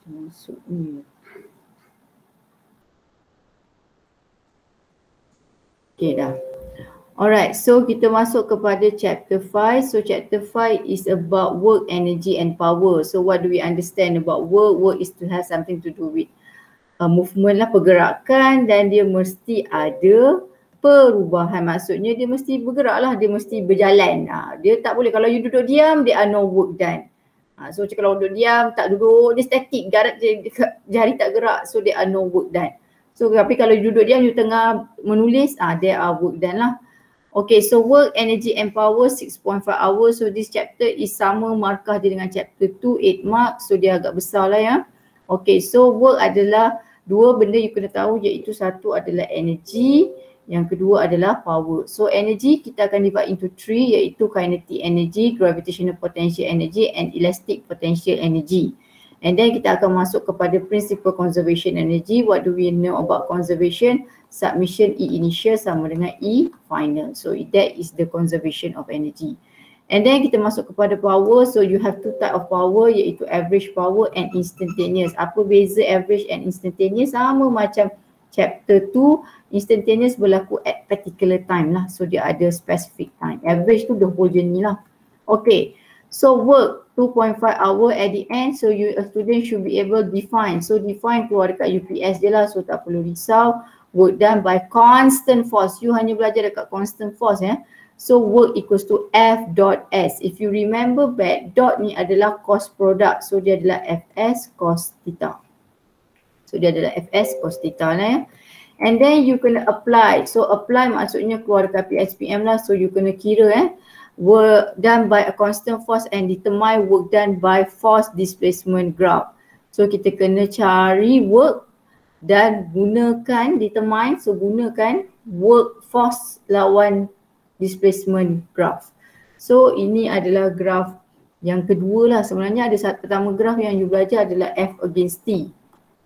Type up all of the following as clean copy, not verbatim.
Maksudnya. Okay dah. Alright, so kita masuk kepada chapter 5. So chapter 5 is about work, energy and power. So what do we understand about work? Work is to have something to do with movement lah, pergerakan, dan dia mesti ada perubahan. Maksudnya dia mesti bergerak lah, dia mesti berjalan. Dia tak boleh, kalau you duduk diam, there are no work done. So kalau duduk diam, tak duduk, dia static, jari tak gerak, so there are no work done. So tapi kalau you duduk diam, you tengah menulis, there are work done lah. Okay, so work, energy and power 6.5 hours. So this chapter is sama markah dia dengan chapter 2, 8 marks. So dia agak besar lah ya. Okay, so work adalah dua benda you kena tahu, iaitu satu adalah energy, yang kedua adalah power. So energy kita akan divide into 3, iaitu kinetic energy, gravitational potential energy and elastic potential energy. And then kita akan masuk kepada principle conservation energy. What do we know about conservation? Submission E initial sama dengan E final. So that is the conservation of energy. And then kita masuk kepada power. So you have two type of power, iaitu average power and instantaneous. Apa beza average and instantaneous? Sama macam chapter 2, instantaneous berlaku at particular time lah. So dia ada specific time. Average tu the whole journey lah. Okay. So work 2.5 hour at the end. So a student should be able to define. So define keluar dekat UPS je lah. So tak perlu risau. Work done by constant force. You hanya belajar dekat constant force ya. So work equals to F dot S. If you remember back, dot ni adalah cost product. So dia adalah Fs cos theta. So dia adalah Fs cos theta lah ya. And then you kena apply. So apply maksudnya keluar dekat PSPM lah. So you kena kira work done by a constant force and determine work done by force displacement graph. So kita kena cari work dan gunakan determine, so gunakan work force lawan displacement graph. So ini adalah graph yang kedua lah. Sebenarnya ada satu pertama graph yang you belajar adalah F against T.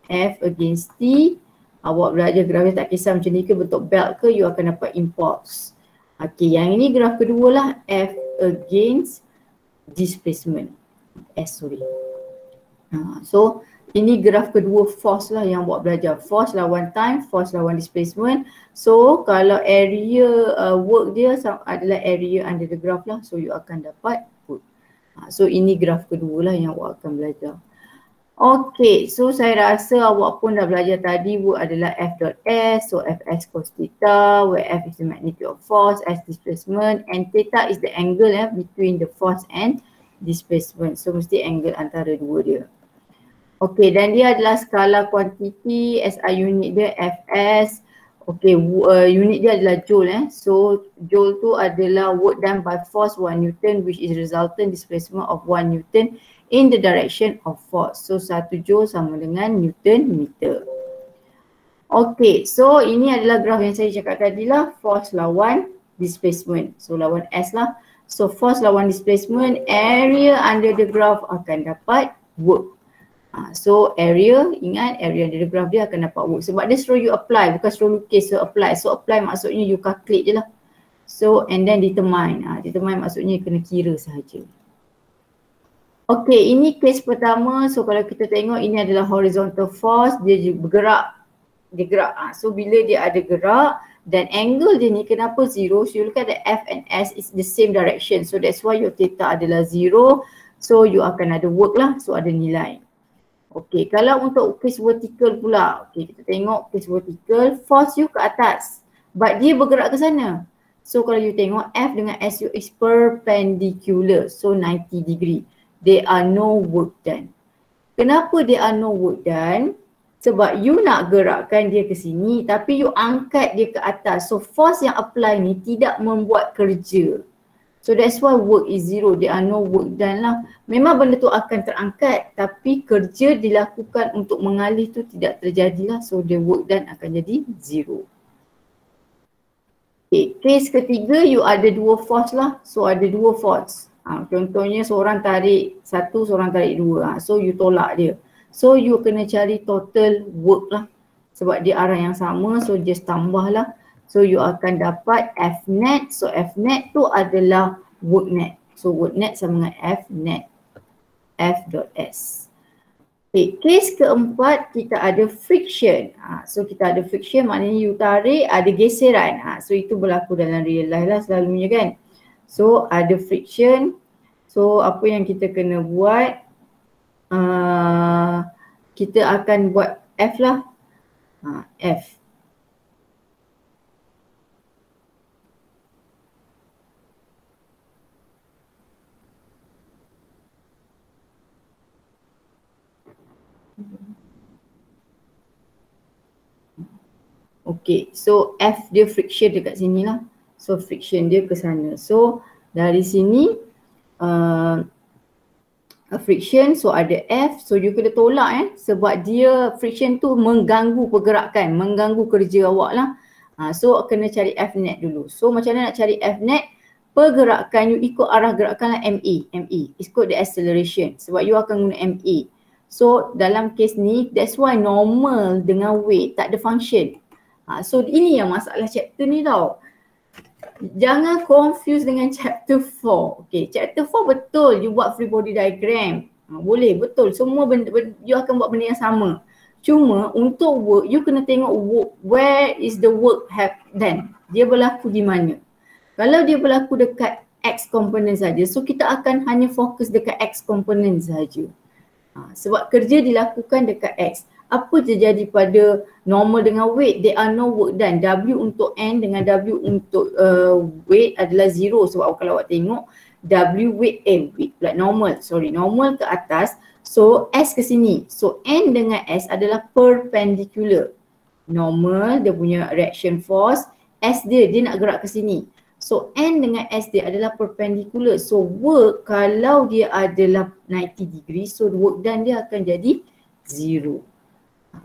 F against T, awak belajar graph tak kisah macam ni ke, bentuk belt ke, you akan dapat impulse. Okay, yang ini graf kedua lah, F against displacement. So ini graf kedua force lah yang buat belajar. Force lawan time, force lawan displacement. So kalau area work dia adalah area under the graph lah. So you akan dapat work. So ini graf kedua lah yang awak akan belajar. Okay, so saya rasa awak pun dah belajar tadi work adalah F dot S, so Fs cos theta, where F is the magnitude of force, S displacement, and theta is the angle between the force and displacement. So mesti angle antara dua dia. Okay, dan dia adalah skala kuantiti, SI unit dia Fs. Okay, unit dia adalah joule So joule tu adalah work done by force 1 Newton which is resultant displacement of 1 Newton in the direction of force. So 1 joule sama dengan Newton meter. Okay, so ini adalah graf yang saya cakap tadi lah, force lawan displacement. So lawan S lah. So force lawan displacement, area under the graph akan dapat work. So area, ingat area under the graph dia akan dapat work. Sebab dia suruh you apply, bukan suruh lukis, so apply. So apply maksudnya you calculate je lah. So and then determine. Determine maksudnya kena kira sahaja. Okay, ini case pertama. So kalau kita tengok ini adalah horizontal force, dia bergerak. Dia gerak. So bila dia ada gerak dan angle dia ni kenapa zero? So you look at the F and S is the same direction. So that's why your theta adalah zero. So you akan ada work lah. So ada nilai. Okay, kalau untuk case vertical pula. Okay, kita tengok case vertical. Force you ke atas. But dia bergerak ke sana. So kalau you tengok F dengan S you is perpendicular. So 90 degree. There are no work done. Kenapa there are no work done? Sebab you nak gerakkan dia ke sini tapi you angkat dia ke atas. So force yang apply ni tidak membuat kerja. So that's why work is zero. There are no work done lah. Memang benda tu akan terangkat tapi kerja dilakukan untuk mengalih tu tidak terjadilah. So the work done akan jadi zero. Okay, case ketiga you ada dua force lah. So ada dua force. Contohnya seorang tarik satu, seorang tarik dua. So you tolak dia. So you kena cari total work lah. Sebab dia arah yang sama, so just tambah lah. So you akan dapat F net. So F net tu adalah work net. So work net sama dengan F net. F dot S. Okay, case keempat kita ada friction. So kita ada friction maknanya you tarik, ada geseran. So itu berlaku dalam real life lah selalunya kan. So ada friction. So apa yang kita kena buat? Kita akan buat F lah. F. Okay, so F dia friction dekat sini lah. So friction dia ke sana. So dari sini friction, so ada F, so you kena tolak sebab dia friction tu mengganggu pergerakan, mengganggu kerja awak lah. So kena cari F net dulu. So macam mana nak cari F net? Pergerakan you ikut arah gerakan lah ME, ikut the acceleration sebab you akan guna ME. So dalam case ni, that's why normal dengan weight tak ada function. So ini yang masalah chapter ni tau. Jangan confuse dengan chapter 4. Okay, chapter 4 betul you buat free body diagram. Boleh, betul. Semua benda, you akan buat benda yang sama. Cuma untuk work, you kena tengok work, where is the work have done. Dia berlaku di mana. Kalau dia berlaku dekat X component saja, so kita akan hanya fokus dekat X component saja. Sebab kerja dilakukan dekat X. Apa terjadi pada normal dengan weight? There are no work done. W untuk N dengan W untuk weight adalah 0. Sebab kalau awak tengok W weight pula normal. Normal ke atas. So S ke sini. So N dengan S adalah perpendicular. Normal dia punya reaction force. S dia nak gerak ke sini. So N dengan S dia adalah perpendicular. So work kalau dia adalah 90 degree, so work done dia akan jadi 0.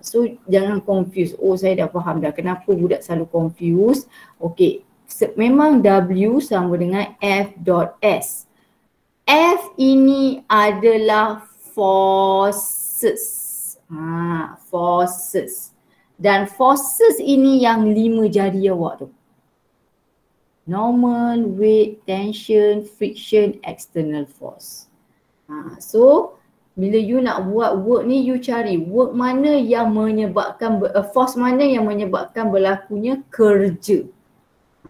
So jangan confuse. Oh saya dah faham dah kenapa budak selalu confuse. Okay, memang W sama dengan F dot S. F ini adalah forces. Forces. Dan forces ini yang 5 jari awak tu. Normal, weight, tension, friction, external force. So bila you nak buat work ni, you cari work mana yang menyebabkan, force mana yang menyebabkan berlakunya kerja.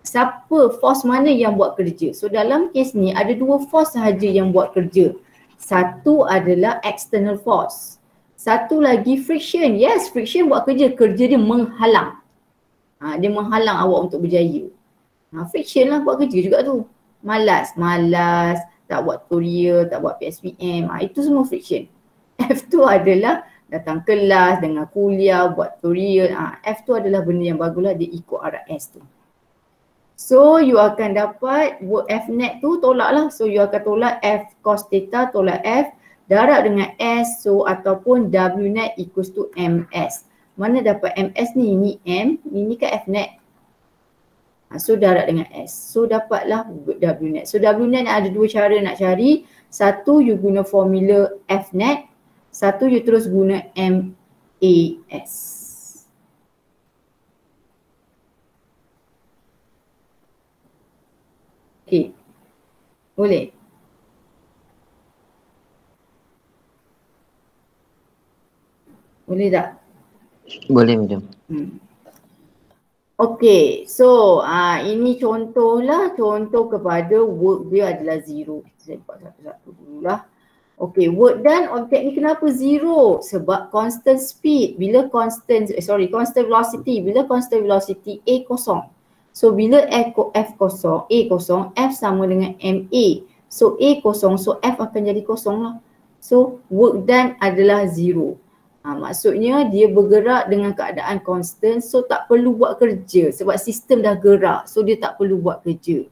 Siapa, force mana yang buat kerja. So dalam kes ni ada 2 force sahaja yang buat kerja. Satu adalah external force. Satu lagi friction. Yes, friction buat kerja. Kerja dia menghalang. Dia menghalang awak untuk berjaya. Friction lah buat kerja juga tu. Malas, tak buat tutorial, tak buat PSPM, itu semua friction. F tu adalah datang kelas, dengan kuliah, buat tutorial. F tu adalah benda yang baguslah, dia ikut arah S tu. So you akan dapat work F net tu tolak lah. So you akan tolak F cos theta, tolak F, darab dengan S, so ataupun W net equals to MS. Mana dapat MS ni? Ini M, ini kan F net. So darab dengan S. So dapatlah W net. So W net ada 2 cara nak cari. Satu you guna formula F net. Satu you terus guna MAS. Okay. Boleh? Boleh tak? Boleh macam. Okay, so ini contohlah, contoh kepada work dia adalah 0. Saya buat satu-satu dululah. Okay, work done objek ni kenapa 0? Sebab constant speed. Bila constant velocity. Bila constant velocity A kosong. So bila F kosong, A kosong, F sama dengan MA. So A kosong, so F akan jadi kosong lah. So work done adalah 0. Maksudnya dia bergerak dengan keadaan constant, so tak perlu buat kerja sebab sistem dah gerak, so dia tak perlu buat kerja.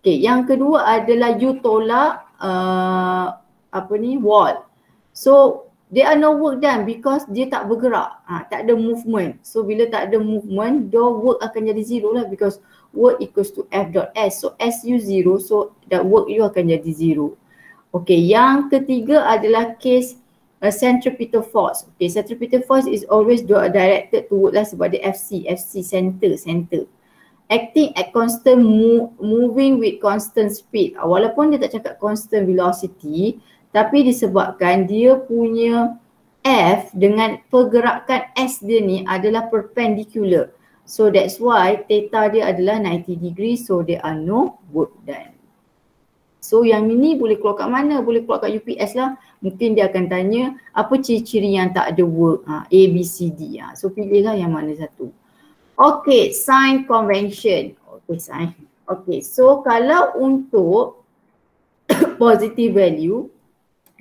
Okay, yang kedua adalah you tolak wall. So there are no work done because dia tak bergerak, tak ada movement. So bila tak ada movement, the work akan jadi 0 lah because work equals to F dot S. So S you 0, so that work you akan jadi 0. Okay, yang ketiga adalah case centripetal force. Okay, centripetal force is always directed toward lah sebab dia FC center. Acting at constant moving with constant speed. Walaupun dia tak cakap constant velocity, tapi disebabkan dia punya F dengan pergerakan S dia ni adalah perpendicular. So that's why theta dia adalah 90 degree, so there are no work done. So yang ini boleh keluar kat mana? Boleh keluar kat UPS lah. Mungkin dia akan tanya apa ciri-ciri yang tak ada work, A, B, C, D. So pilihlah yang mana satu. Okay, sign convention. Okay, sign. Okay, so kalau untuk positive value,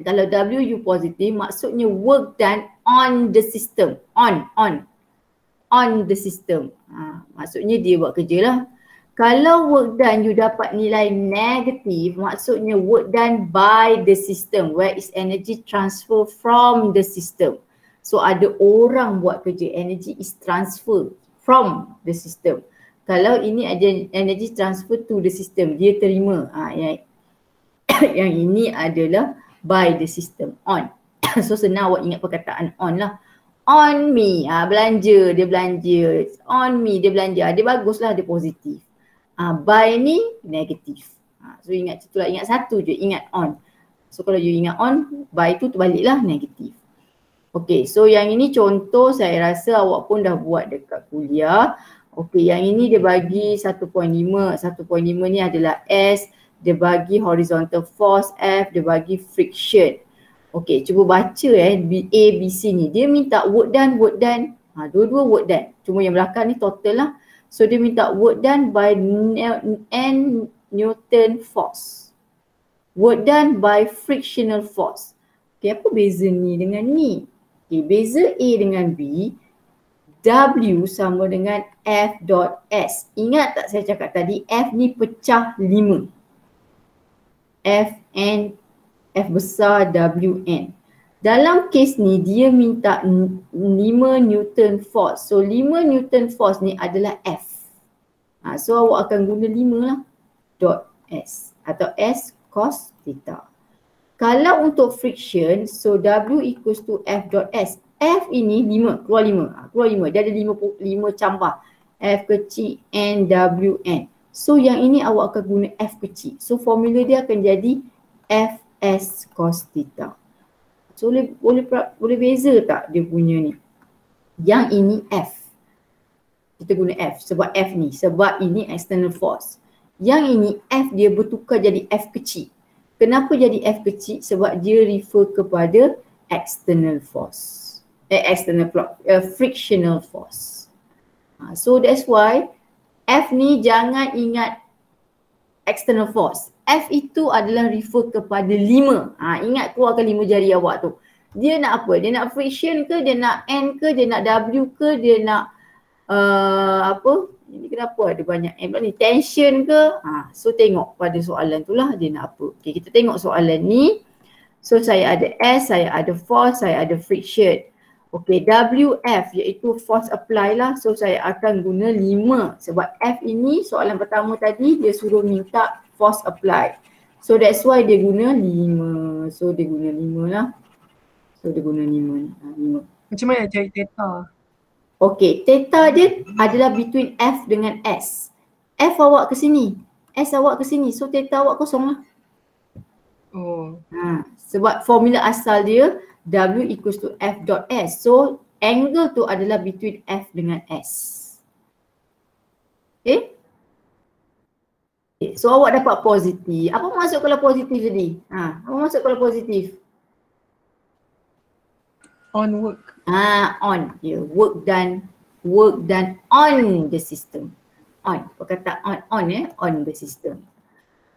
kalau WU positive maksudnya work done on the system. On the system. Maksudnya dia buat kerja lah. Kalau work done you dapat nilai negatif, maksudnya work done by the system, where is energy transfer from the system. So ada orang buat kerja, energy is transfer from the system. Kalau ini ada energy transfer to the system, dia terima. Yang ini adalah by the system, on. So senang awak ingat perkataan on lah. On me, belanja, dia belanja. On me, dia belanja. Dia baguslah, dia positif. By ni negatif. So ingat itulah, ingat satu je, ingat on. So kalau you ingat on, by tu terbaliklah negatif. Okay, so yang ini contoh saya rasa awak pun dah buat dekat kuliah. Okay, yang ini dia bagi 1.5. 1.5 ni adalah S. Dia bagi horizontal force F, dia bagi friction. Okay, cuba baca A, B, C ni. Dia minta work done. Dua-dua work done. Cuma yang belakang ni total lah. So dia minta work done by N Newton force. Work done by frictional force. Okay, apa beza ni dengan ni? Okay, beza A dengan B, W sama dengan F dot S. Ingat tak saya cakap tadi, F ni pecah 5. F besar WN. Dalam kes ni dia minta 5 Newton force. So 5 Newton force ni adalah F. So awak akan guna 5 lah. Dot S atau S cos theta. Kalau untuk friction, so W equals to F dot S. F ini 5, keluar 5. Keluar 5, dia ada 5 campur. F kecil N W N. So yang ini awak akan guna F kecil. So formula dia akan jadi Fs cos theta. So boleh beza tak dia punya ni? Yang ini F. Kita guna F sebab F ni, sebab ini external force. Yang ini F dia bertukar jadi F kecil. Kenapa jadi F kecil? Sebab dia refer kepada external force. Frictional force. So that's why F ni jangan ingat external force. F itu adalah refer kepada 5. Ingat keluarkan 5 jari awak tu. Dia nak apa? Dia nak friction ke? Dia nak N ke? Dia nak W ke? Dia nak apa? Ini kenapa ada banyak M ni? Tension ke? So tengok pada soalan tu lah dia nak apa. Okay, kita tengok soalan ni. So saya ada S, saya ada force, saya ada friction. Okay, WF iaitu force apply lah. So saya akan guna 5 sebab F ini soalan pertama tadi dia suruh minta force apply. So that's why dia guna 5. So dia guna 5 lah. So dia guna 5. Macam mana cari theta? Okay, theta dia adalah between F dengan S. F awak ke sini, S awak ke sini. So theta awak kosong lah. Oh. Sebab formula asal dia W equals to F dot S. So angle tu adalah between F dengan S. Okay. So awak dapat positif. Apa maksud kalau positif tadi? Apa maksud kalau positif? On work. On. Yeah, work done on the system. On. Perkataan on on the system.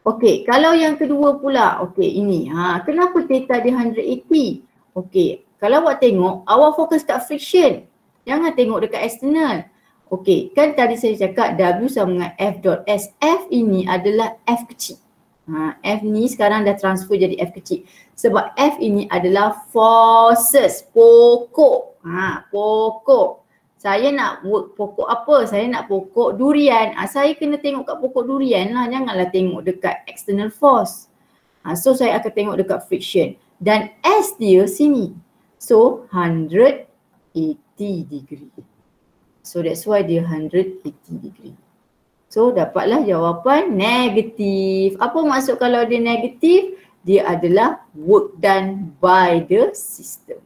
Okay, kalau yang kedua pula, okay ini. Kenapa theta dia 180? Okay, kalau awak tengok, awak fokus kat friction. Jangan tengok dekat external. Okay, kan tadi saya cakap W sama dengan F dot S. F ini adalah F kecil. F ni sekarang dah transfer jadi F kecil. Sebab F ini adalah forces, pokok. Pokok. Saya nak work pokok apa? Saya nak pokok durian. Saya kena tengok kat pokok durian lah. Janganlah tengok dekat external force. So saya akan tengok dekat friction. Dan S dia sini. So 180 degree. So that's why dia 180 degree. So dapatlah jawapan negatif. Apa maksud kalau dia negatif? Dia adalah work done by the system.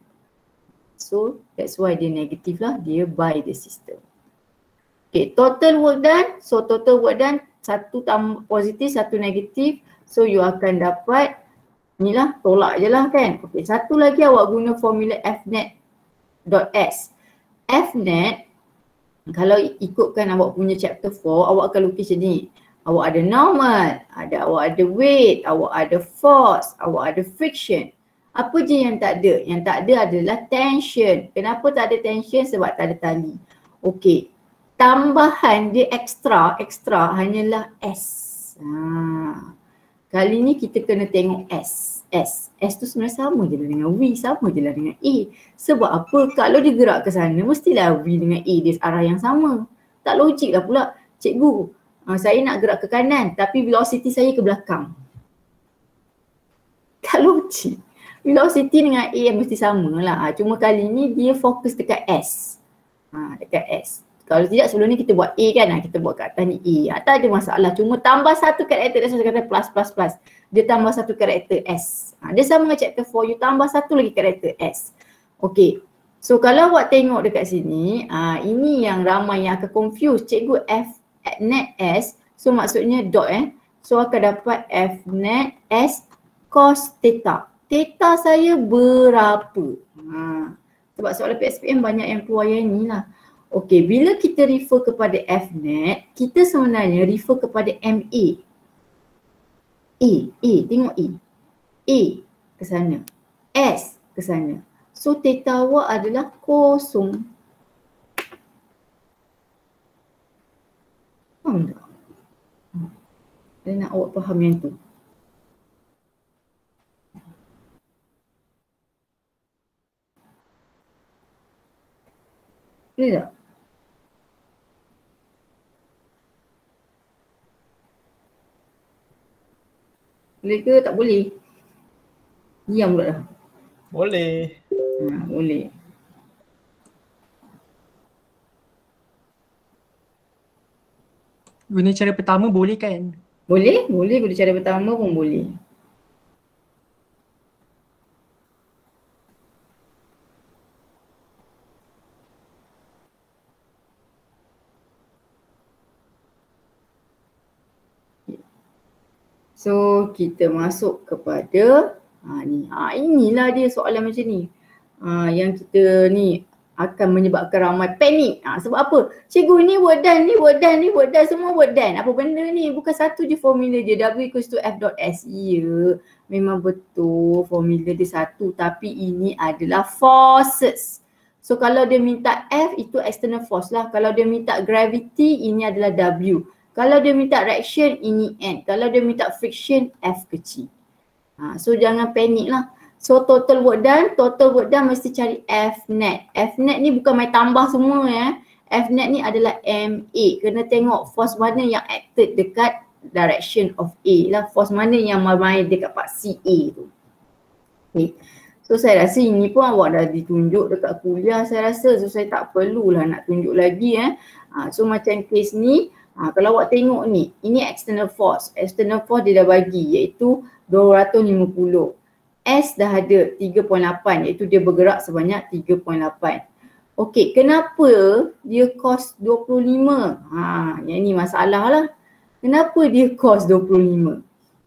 So that's why dia negative lah, dia by the system. Okay, total work done. So total work done, satu positif, satu negatif. So you akan dapat, ni lah, tolak je lah kan. Okay, satu lagi awak guna formula Fnet.S. Fnet, kalau ikutkan awak punya chapter 4, awak akan lukis macam ni. Awak ada normal, awak ada weight, awak ada force, awak ada friction. Apa je yang tak ada? Yang tak ada adalah tension. Kenapa tak ada tension? Sebab tak ada tali. Okey. Tambahan dia extra hanyalah S. Kali ni kita kena tengok S. S tu sebenarnya sama je lah dengan V, sama je lah dengan A. Sebab apa? Kalau dia gerak ke sana, mestilah V dengan A dia arah yang sama. Tak logik lah pula. Cikgu, saya nak gerak ke kanan tapi velocity saya ke belakang. Tak logik. Velocity dengan A yang mesti sama lah. Cuma kali ni dia fokus dekat S. Dekat S. Kalau tidak sebelum ni kita buat A kan, kita buat kat atas ni A. Tak ada masalah, cuma tambah satu karakter, that's why saya kata plus. Dia tambah satu karakter S. Dia sama dengan chapter 4, you tambah satu lagi karakter S. Okay, so kalau awak tengok dekat sini, ini yang ramai yang akan confuse. Cikgu Fnet S, so maksudnya dot so akan dapat Fnet S cos theta. Theta saya berapa? Sebab soalan PSPM banyak yang keluar yang ni lah. Okey, bila kita refer kepada Fnet, kita sebenarnya refer kepada MA. Tengok A. A ke sana. S ke sana. So theta awak adalah kosong. Faham tak? Saya nak awak faham yang tu. Boleh tak? Boleh ke tak boleh? Diam pula dah. Boleh. Boleh. Guna cara pertama boleh kan? Boleh guna cara pertama pun boleh. So kita masuk kepada ni. Inilah dia soalan macam ni. Yang kita ni akan menyebabkan ramai panik. Sebab apa? Cikgu ni word done, semua word done. Apa benda ni? Bukan satu je formula je. W equals to F dot S. Ya, memang betul formula dia satu. Tapi ini adalah forces. So kalau dia minta F, itu external force lah. Kalau dia minta gravity, ini adalah W. Kalau dia minta reaction, ini N. Kalau dia minta friction, F kecil. So jangan panik lah. So total work done mesti cari Fnet. Fnet ni bukan main tambah semua ya. Fnet ni adalah MA. Kena tengok force mana yang acted dekat direction of A lah. Force mana yang main dekat part CA tu. Okay. So saya rasa ini pun awak dah ditunjuk dekat kuliah saya rasa. So saya tak perlulah nak tunjuk lagi So macam case ni, kalau awak tengok ni, ini external force. External force dia dah bagi iaitu 250. S dah ada 3.8 iaitu dia bergerak sebanyak 3.8. Okey, kenapa dia cos 25? Yang ni masalah lah. Kenapa dia cos 25?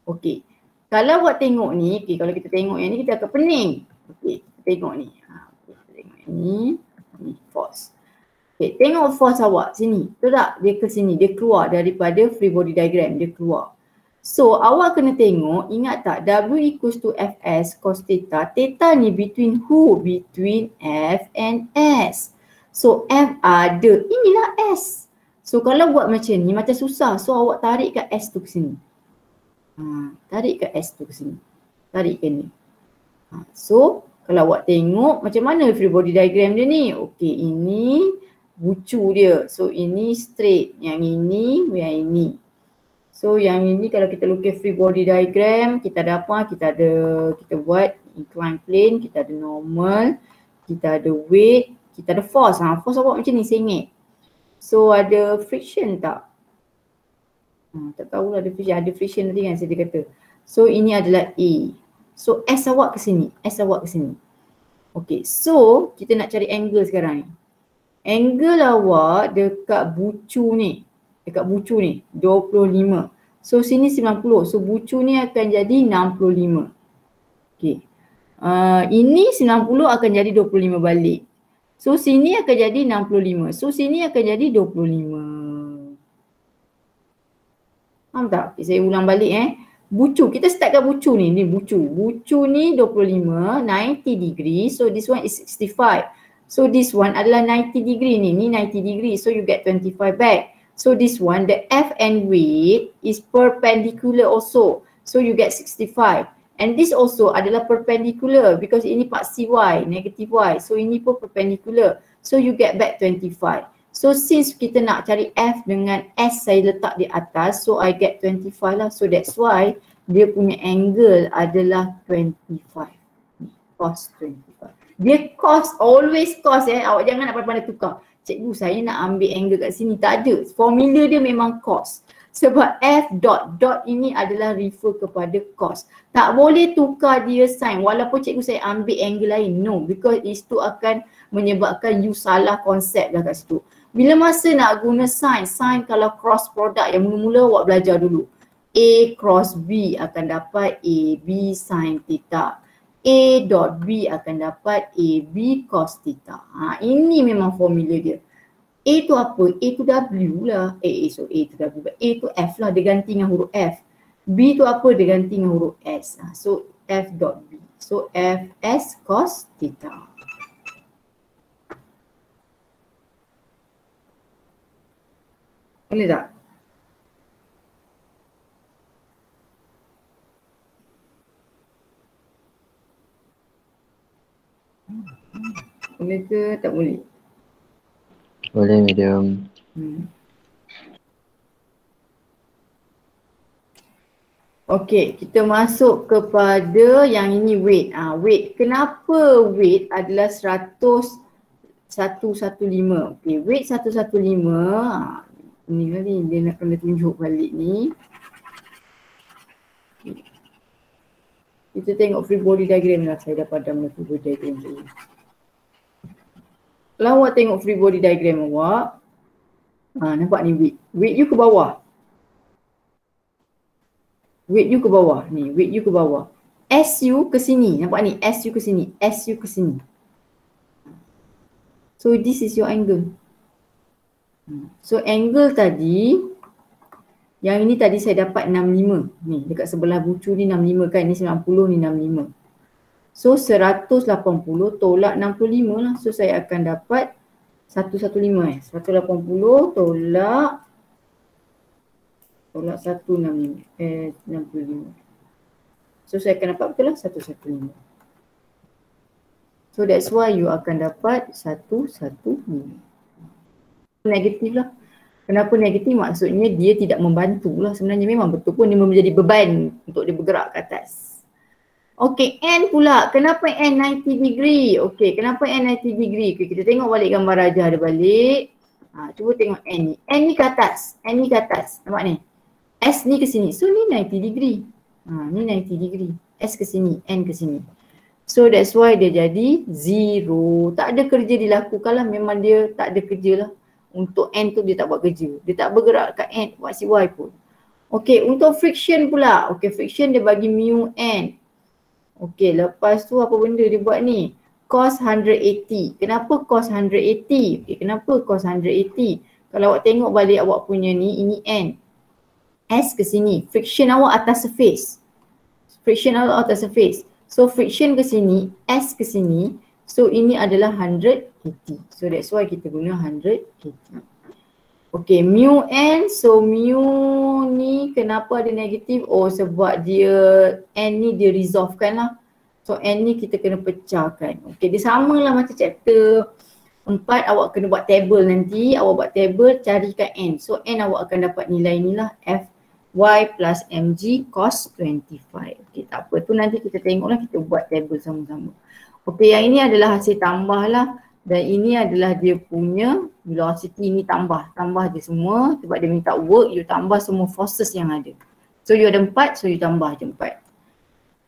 Okey, kalau awak tengok ni, kalau kita tengok yang ni kita akan pening. Okey, kita tengok ni. Kita tengok ni force. Okay, tengok force awak sini. Betul tak? Dia ke sini. Dia keluar daripada free body diagram. Dia keluar. So awak kena tengok, ingat tak? W equals to Fs cos theta. Theta ni between who? Between F and S. So F ada. Inilah S. So kalau buat macam ni macam susah. So awak tarik kat S tu ke sini. Tarik kat S tu ke sini. Tarik ke ni. So kalau awak tengok macam mana free body diagram dia ni. Okey, ini bucu dia. So ini straight, yang ini. So yang ini kalau kita lukis free body diagram, kita ada apa? Kita buat inclined plane, kita ada normal, kita ada weight, kita ada force. Force awak macam ni sengit. So ada friction tak? Tak tahulah ada friction. Ada friction nanti kan saya kata. So ini adalah A. So S awak ke sini, Okay, so kita nak cari angle sekarang ni. Angle awak dekat bucu ni, 25. So sini 90, so bucu ni akan jadi 65. Okay. Ini 90 akan jadi 25 balik. So sini akan jadi 65. So sini akan jadi 25. Faham tak? Okay, saya ulang balik Bucu, kita start kat bucu ni. Ni bucu. Bucu ni 25, 90 degree. So this one is 65. So this one adalah 90 degree ni. Ni 90 degree. So you get 25 back. So this one, the F and weight is perpendicular also. So you get 65. And this also adalah perpendicular because ini part CY, negative Y. So ini pun perpendicular. So you get back 25. So since kita nak cari F dengan S saya letak di atas, so I get 25 lah. So that's why dia punya angle adalah 25. Cos 25. Dia cos, always cos Awak jangan nak pandai-pandai tukar. Cikgu saya nak ambil angle kat sini. Tak ada. Formula dia memang cos. Sebab F dot dot ini adalah refer kepada cos. Tak boleh tukar dia sign walaupun cikgu saya ambil angle lain. No, because itu akan menyebabkan you salah konsep dah kat situ. Bila masa nak guna sign kalau cross product yang mula-mula awak belajar dulu. A cross B akan dapat AB sin theta. A dot B akan dapat AB cos theta. Ini memang formula dia. A tu apa? A tu W lah. A tu W. A tu F lah. Dia ganti dengan huruf F. B tu apa? Dia ganti dengan huruf S. So F dot B. So Fs cos theta. Boleh tak? Boleh ke? Tak boleh? Boleh, medium. Okey, kita masuk kepada yang ini weight. Weight. Kenapa weight adalah 115? Okey, weight 115. Ni kali dia nak kena tunjuk balik ni. Okay. Kita tengok free body diagram lah. Saya dah padam free body diagram dulu. Kalau awak tengok free body diagram awak, nampak ni weight. Weight you ke bawah. Weight you ke bawah. Ni, weight you ke bawah. SU ke sini. Nampak ni, SU ke sini. SU ke sini. So this is your angle. So angle tadi, yang ini tadi saya dapat 65. Ni dekat sebelah bucu ni 65 kan. Ni 90, ni 65. So 180 tolak 65 lah. So saya akan dapat 115 180 tolak 165 65. So saya akan dapat betul lah 115. So that's why you akan dapat 115. Negatif lah. Kenapa negatif? Maksudnya dia tidak membantu lah. Sebenarnya memang betul pun dia menjadi beban untuk dia bergerak ke atas. Okey, N pula. Kenapa N 90 degree? Okey, kenapa N 90 degree? Okay, kita tengok balik gambar rajah ada balik. Cuba tengok N ni. N ni ke atas. N ni ke atas. Nampak ni? S ni ke sini. So ni 90 degree. Ni 90 degree. S ke sini, N ke sini. So that's why dia jadi 0. Tak ada kerja dilakukan lah. Memang dia tak ada kerja lah. Untuk N tu dia tak buat kerja. Dia tak bergerak kat N, buat CY pun. Okey, untuk friction pula. Okey, friction dia bagi mu N. Okey, lepas tu apa benda dia buat ni? Cos 180. Kenapa cos 180? Okey, kenapa cos 180? Kalau awak tengok balik awak punya ni, ini N. S ke sini. Friction awak atas surface. Friction awak atas surface. So friction ke sini, S ke sini. So ini adalah 180. So that's why kita guna 180. Okay, mu N. So mu ni kenapa ada negatif? Oh sebab dia N ni dia resolvekan lah. So N ni kita kena pecahkan. Okay, dia sama lah macam chapter 4. Awak kena buat table nanti. Awak buat table carikan N. So N awak akan dapat nilai ni lah. Fy plus mg cos 25. Okay, tak apa tu nanti kita tengoklah, kita buat table sama-sama. Okey, yang ini adalah hasil tambah lah. Dan ini adalah dia punya velocity ni tambah je semua. Sebab dia minta work, you tambah semua forces yang ada. So you ada 4, so you tambah je 4.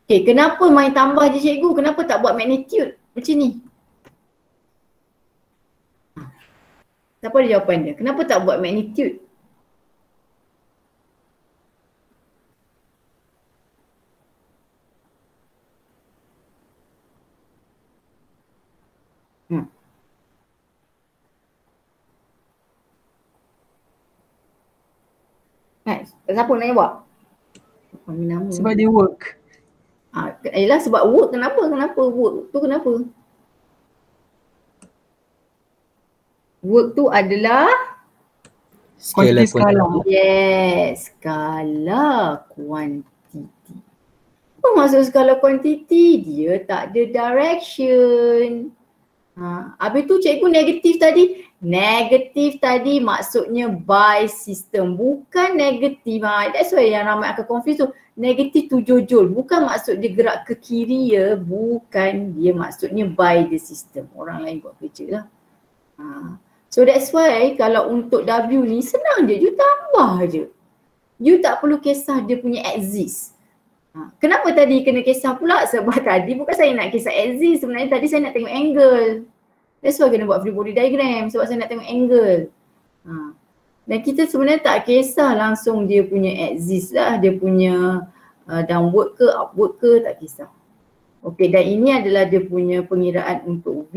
Okey, kenapa main tambah je cikgu? Kenapa tak buat magnitude? Macam ni. Siapa ada jawapan dia? Kenapa tak buat magnitude? Siapa nak jawab? Ambil nama. Sebab dia work. Yelah sebab work kenapa? Kenapa work tu kenapa? Work tu adalah Kuantiti skala. yes, skala kuantiti. Apa maksud skala kuantiti? Dia tak ada direction. Habis tu cikgu negatif tadi. Negatif tadi maksudnya by system. Bukan negatif. That's why yang ramai akan confuse tu. Negatif 7 joule. Bukan maksud dia gerak ke kiri ya. Bukan. Dia maksudnya by the system. Orang lain buat kerja lah. So that's why kalau untuk W ni senang je. You tambah je. You tak perlu kisah dia punya exist. Kenapa tadi kena kisah pula? Sebab tadi bukan saya nak kisah exist. Sebenarnya tadi saya nak tengok angle. That's why kena buat free body diagram. Sebab saya nak tengok angle. Dan kita sebenarnya tak kisah langsung dia punya exist lah. Dia punya downward ke upward ke, tak kisah. Okay, dan ini adalah dia punya pengiraan untuk V.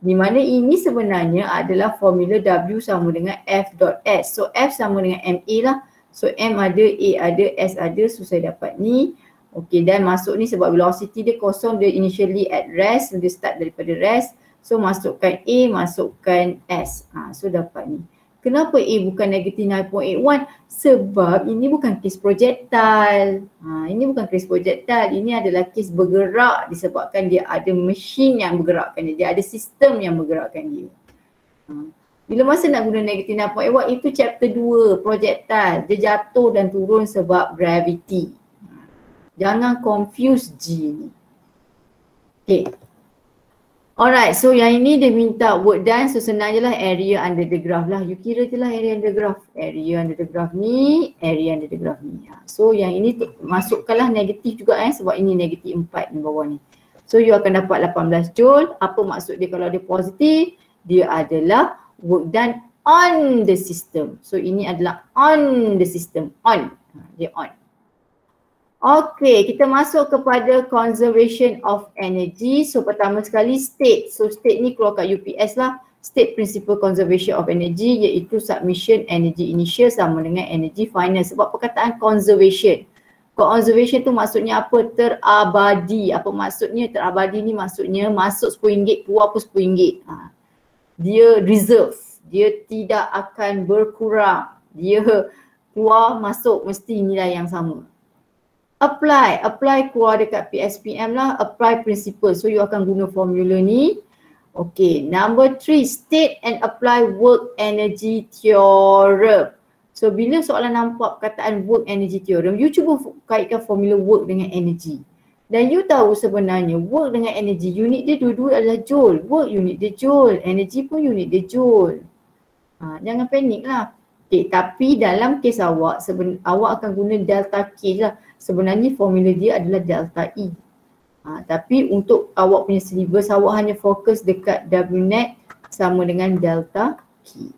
Di mana ini sebenarnya adalah formula W sama dengan F dot S. So F sama dengan MA lah. So M ada, A ada, S ada. So saya dapat ni. Okay, dan masuk ni sebab velocity dia kosong. Dia initially at rest. Dia start daripada rest. So masukkan A, masukkan S. So dapat ni. Kenapa A bukan negatif 9.81? Sebab ini bukan kes projektil. Ini bukan kes projektil. Ini adalah kes bergerak disebabkan dia ada mesin yang bergerakkan dia. Dia ada sistem yang bergerakkan dia. Bila masa nak guna negatif 9.81 itu chapter 2 projektil. Dia jatuh dan turun sebab gravity. Jangan confuse G ni. Okay. Alright, so yang ini dia minta work done. So senang je lah area under the graph lah. You kira je lah area under the graph. Area under the graph ni, area under the graph ni. So yang ini masukkanlah negatif juga sebab ini negatif 4 di bawah ni. So you akan dapat 18 joule. Apa maksud dia kalau dia positif? Dia adalah work done on the system. So ini adalah on the system. On. Dia on. Okay, kita masuk kepada conservation of energy. So pertama sekali state. So state ni keluar kat UPS lah. State principle conservation of energy iaitu submission energy initial sama dengan energy final. Sebab perkataan conservation. Conservation tu maksudnya apa? Terabadi. Apa maksudnya terabadi ni? Maksudnya masuk RM10, keluar pun RM10. Dia reserve. Dia tidak akan berkurang. Dia keluar masuk mesti nilai yang sama. Apply keluar dekat PSPM lah, apply principle. So you akan guna formula ni. Okay, number 3, state and apply work energy theorem. So bila soalan nampak perkataan work energy theorem, you cuba kaitkan formula work dengan energy. Dan you tahu sebenarnya work dengan energy, unit dia dua-dua adalah joule. Work unit dia joule, energy pun unit dia joule. Jangan panik lah. Okay, tapi dalam kes awak, awak akan guna delta K lah. Sebenarnya formula dia adalah delta E. Tapi untuk awak punya syllabus, awak hanya fokus dekat W net sama dengan delta K.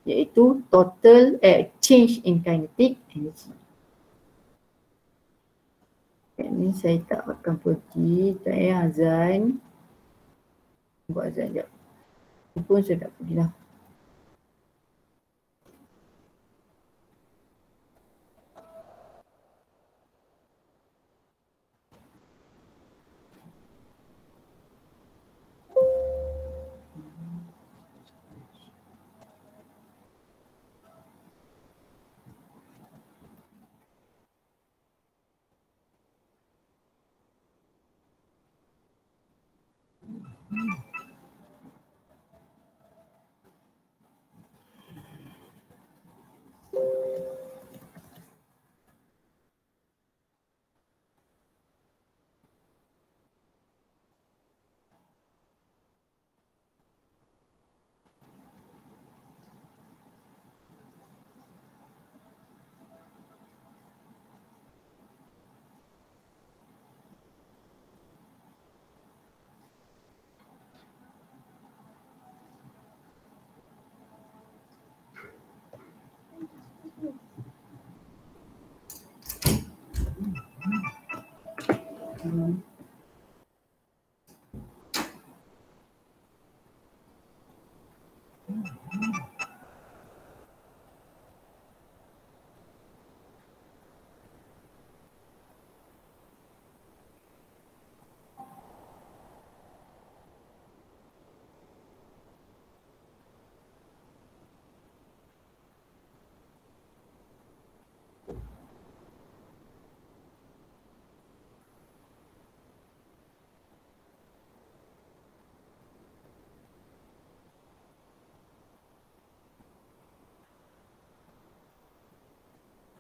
Iaitu total change in kinetic energy. Ini saya tak akan pergi. Saya azan. Buat azan sekejap. Pun saya tak pergilah.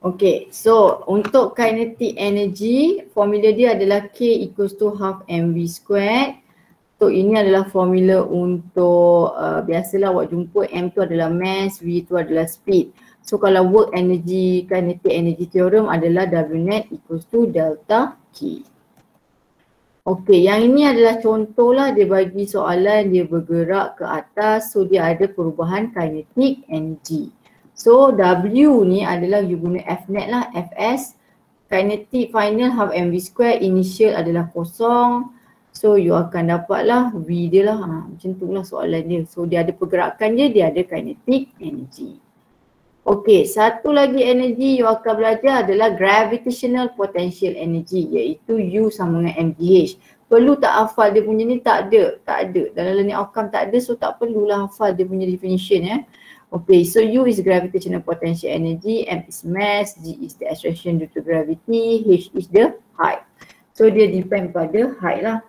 Okay, so untuk kinetic energy, formula dia adalah K equals to half mv squared. So ini adalah formula untuk biasalah awak jumpa M tu adalah mass, V tu adalah speed. So kalau work energy, kinetic energy theorem adalah W net equals to delta K. Okay, yang ini adalah contoh lah, dia bagi soalan dia bergerak ke atas, so dia ada perubahan kinetic energy. So W ni adalah you guna F net lah, Fs. Kinetic final half mv square, initial adalah kosong. So you akan dapat lah V dia lah, macam tu lah soalan dia. So dia ada pergerakan dia ada kinetic energy. Okay, satu lagi energy you akan belajar adalah gravitational potential energy, iaitu U sama dengan mgh. Perlu tak hafal dia punya ni? Tak ada. Dalam learning outcome tak ada, so tak perlulah hafal dia punya definition Okay, so U is gravitational potential energy, M is mass, G is the acceleration due to gravity, H is the height. So dia depend pada height lah.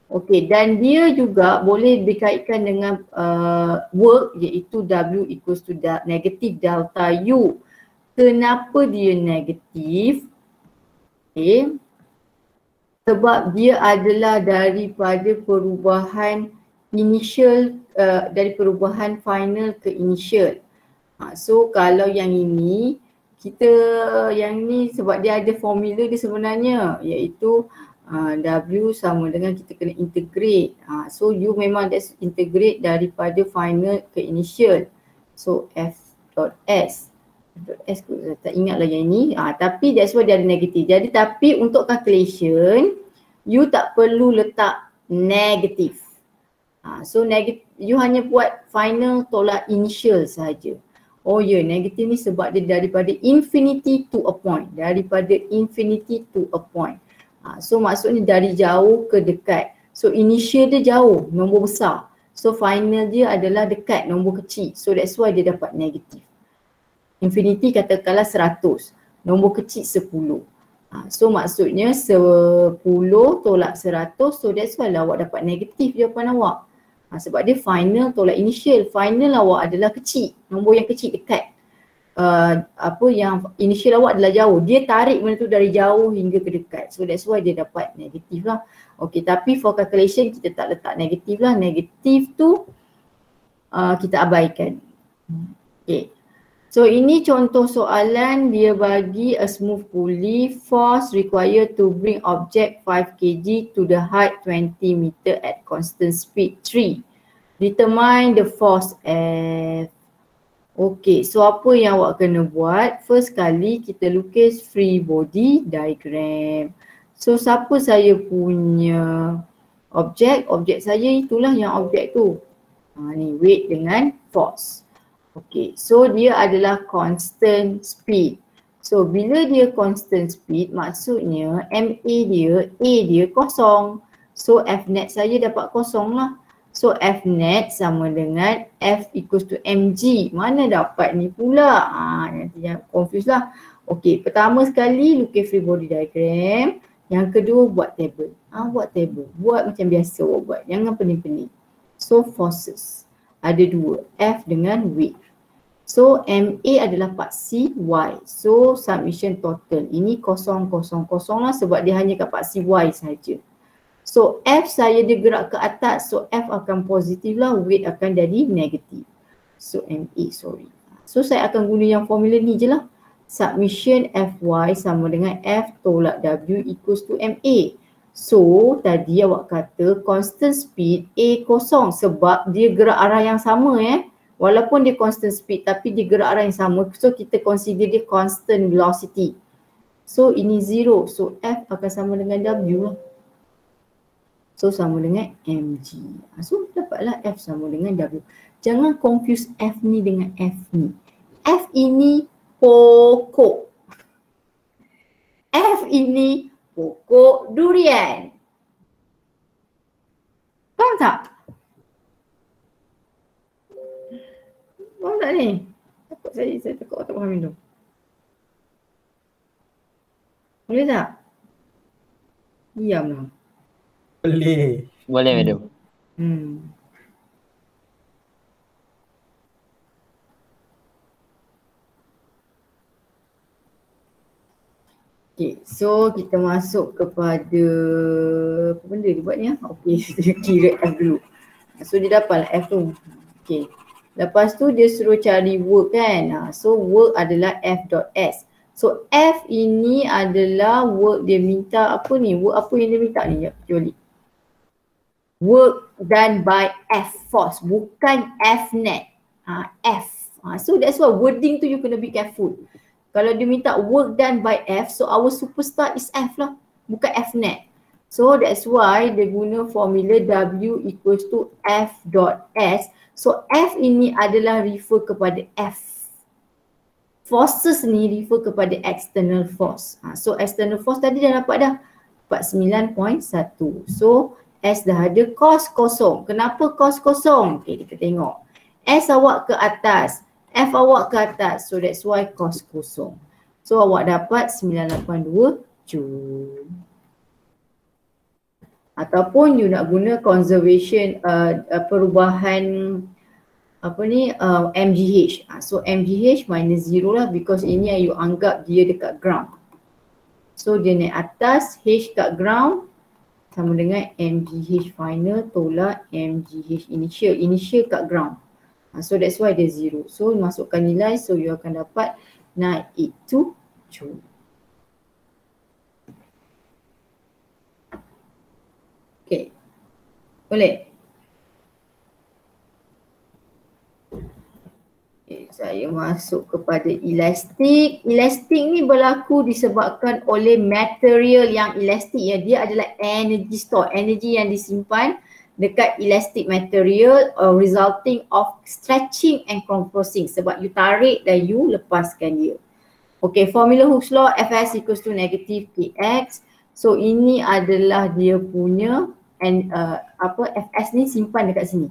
Okay, dan dia juga boleh dikaitkan dengan work, iaitu W equals to negative delta U. Kenapa dia negatif? Okay, sebab dia adalah daripada perubahan initial, dari perubahan final ke initial. So kalau yang ini, yang ni sebab dia ada formula dia sebenarnya, iaitu W sama dengan kita kena integrate. So U memang that's integrate daripada final ke initial. So F dot S. Tak ingat lah yang ini. Tapi that's why dia ada negatif. Jadi tapi untuk calculation, you tak perlu letak negatif. So negatif, you hanya buat final tolak initial saja. Oh ya, negatif ni sebab dia daripada infinity to a point. Daripada infinity to a point. So maksudnya dari jauh ke dekat. So initial dia jauh, nombor besar. So final dia adalah dekat, nombor kecil. So that's why dia dapat negatif. Infinity katakanlah 100, nombor kecil 10. So maksudnya 10 tolak 100, so that's why lah awak dapat negatif jawapan awak. Sebab dia final tolak initial. Final awak adalah kecil, nombor yang kecil dekat. Yang initial awak adalah jauh. Dia tarik benda tu dari jauh hingga ke dekat. So that's why dia dapat negatif lah. Okay, tapi for calculation kita tak letak negatif lah. Negatif tu kita abaikan. Okay. So ini contoh soalan, dia bagi a smooth pulley, force required to bring object 5 kg to the height 20 meter at constant speed 3. Determine the force F. Okay, so apa yang awak kena buat? First kali kita lukis free body diagram. So siapa saya punya objek? Objek saya itulah yang objek tu. Ni weight dengan force. Okay, so dia adalah constant speed. So bila dia constant speed, maksudnya MA dia, A dia kosong. So F net saya dapat kosong lah. So F net sama dengan F equals to mg. Mana dapat ni pula? Nanti jangan confuse lah. Okay, pertama sekali lukis free body diagram. Yang kedua buat table. Buat table. Buat macam biasa awak buat. Jangan pening-pening. So forces. Ada dua, F dengan weight. So MA adalah part C, Y. So submission total. Ini kosong lah sebab dia hanya kat part C, Y saja. So F saya dia gerak ke atas. So F akan positif lah, weight akan jadi negatif. So MA, sorry. So saya akan guna yang formula ni je lah. Submission FY sama dengan F tolak W equals to MA. So tadi awak kata constant speed A kosong sebab dia gerak arah yang sama Walaupun dia constant speed tapi dia gerak arah yang sama. So kita consider dia constant velocity. So ini 0. So F akan sama dengan W lah. So sama dengan mg. So dapatlah F sama dengan W. Jangan confuse F ni dengan F ni. F ini pokok. F ini pokok durian. Faham tak? Faham tak ni? Takut saya takut tak faham itu. Boleh tak? Diamlah. Boleh. Boleh, madam. Okay, so kita masuk kepada apa benda dia buat ni ah? Okay, kita kira F dulu. So dia dapatlah F tu. Okay. Lepas tu dia suruh cari work kan. So work adalah F dot S. So F ini adalah work dia minta apa ni? Work apa yang dia minta ni? Kecuali work done by F force, bukan F net. F. So that's why wording tu you kena be careful. Kalau dia minta work done by F, so our superstar is F lah, bukan F net. So that's why dia guna formula W equals to F dot S. So F ini adalah refer kepada F. Forces ni refer kepada external force. So external force tadi dah dapat dah 49.1. So S dah ada cos kosong. Kenapa cos kosong? Okay, kita tengok. S awak ke atas, F awak ke atas. So that's why cos kosong. So awak dapat 982 Joule. Ataupun you nak guna conservation perubahan apa ni MGH. So MGH minus 0 lah because ini you anggap dia dekat ground. So dia naik atas, H kat ground sama dengan MGH final tolak MGH initial. Initial kat ground. So that's why dia 0. So masukkan nilai, so you akan dapat 982 Joule. Okay. Boleh? Okay, saya masuk kepada elastik. Elastik ni berlaku disebabkan oleh material yang elastik ya. Dia adalah energy store, energy yang disimpan dekat elastic material resulting of stretching and compressing. Sebab you tarik dan you lepaskan dia. Okay, formula Hooke's law Fs equals to negative Kx. So ini adalah dia punya Fs ni simpan dekat sini.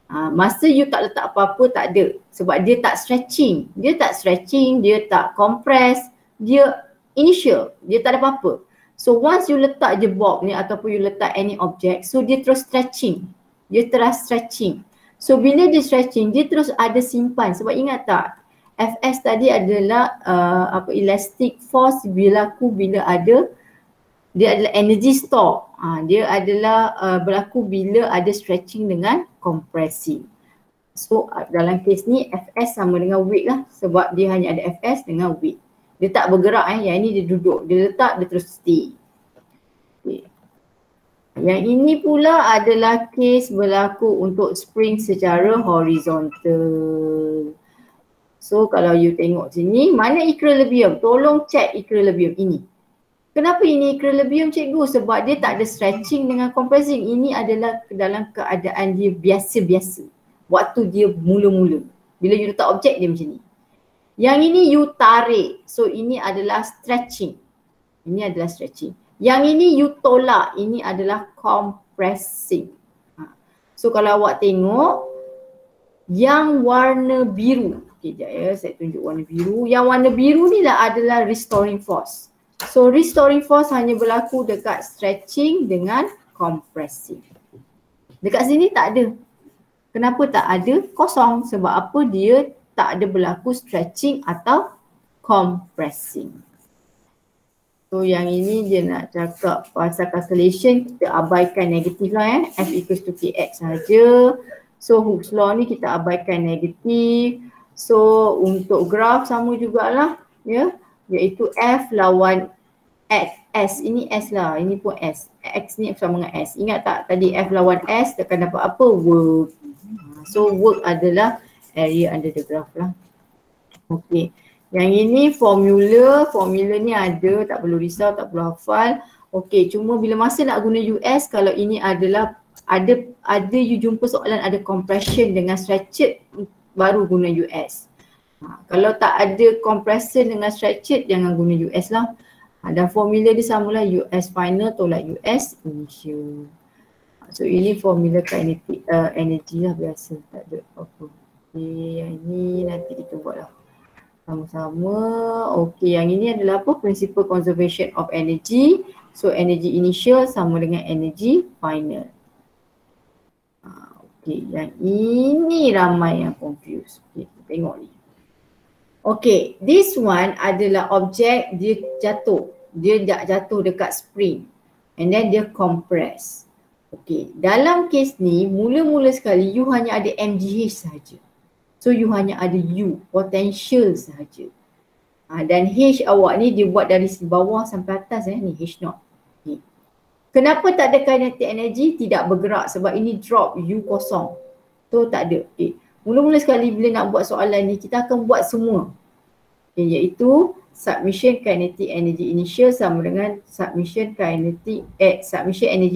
Masa you tak letak apa-apa tak ada. Sebab dia tak stretching. Dia tak stretching, dia tak compress, dia initial, dia tak ada apa-apa. So once you letak je bob ni ataupun you letak any object, so dia terus stretching. Dia terus stretching. So bila dia stretching, dia terus ada simpan. Sebab ingat tak, Fs tadi adalah elastic force berlaku bila ada, dia adalah energy store. Dia adalah berlaku bila ada stretching dengan compressing. So dalam kes ni Fs sama dengan weight lah sebab dia hanya ada Fs dengan weight. Dia tak bergerak yang ini dia duduk, dia letak, dia terus stay. Okay. Yang ini pula adalah kes berlaku untuk spring secara horizontal. So kalau you tengok sini, mana equilibrium? Tolong check equilibrium ini. Kenapa ini equilibrium cikgu? Sebab dia tak ada stretching dengan compressing. Ini adalah dalam keadaan dia biasa-biasa. Waktu dia mula-mula. Bila you letak objek dia macam ni. Yang ini you tarik. So ini adalah stretching. Ini adalah stretching. Yang ini you tolak. Ini adalah compressing. So kalau awak tengok yang warna biru. Okay, sekejap ya, saya tunjuk warna biru. Yang warna biru ni lah adalah restoring force. So restoring force hanya berlaku dekat stretching dengan compressing. Dekat sini tak ada. Kenapa tak ada? Kosong. Sebab apa? Dia tak ada berlaku stretching atau compressing. So yang ini dia nak cakap pasal cancellation, kita abaikan negatif lah F equals to Kx sahaja. So Hooke's law ni kita abaikan negatif. So untuk graf sama jugalah ya, iaitu F lawan X. S ini S lah, ini pun S. X ni sama dengan S. Ingat tak tadi F lawan S dia akan dapat apa? Work. So work adalah area under the graph lah. Okay. Yang ini formula ni ada, tak perlu risau, tak perlu hafal. Okey, cuma bila masa nak guna US, kalau ini adalah ada you jumpa soalan ada compression dengan stretched, baru guna US. Kalau tak ada compression dengan stretched, jangan guna US lah. Dan formula dia samalah, US final tolak US initial. So ini formula kinetic energy lah biasa, tak ada apa-apa. Okay, yang ini nanti kita buat lah sama-sama. Okay, yang ini adalah apa? Principle conservation of energy. So energy initial sama dengan energy final. Okay, yang ini ramai yang confused. Okay, kita tengok ni. Okay, this one adalah objek dia jatuh. Dia jatuh dekat spring. And then dia compress. Okay, dalam kes ni mula-mula sekali you hanya ada MGH sahaja. So you hanya ada U, potential sahaja. Dan H awak ni dia buat dari bawah sampai atas ni H0. Okay. Kenapa tak ada kinetic energy? Tidak bergerak sebab ini drop U kosong. So tak ada. Okay. Mula-mula sekali bila nak buat soalan ni kita akan buat semua. Okay, iaitu submission kinetic energy initial sama dengan submission energy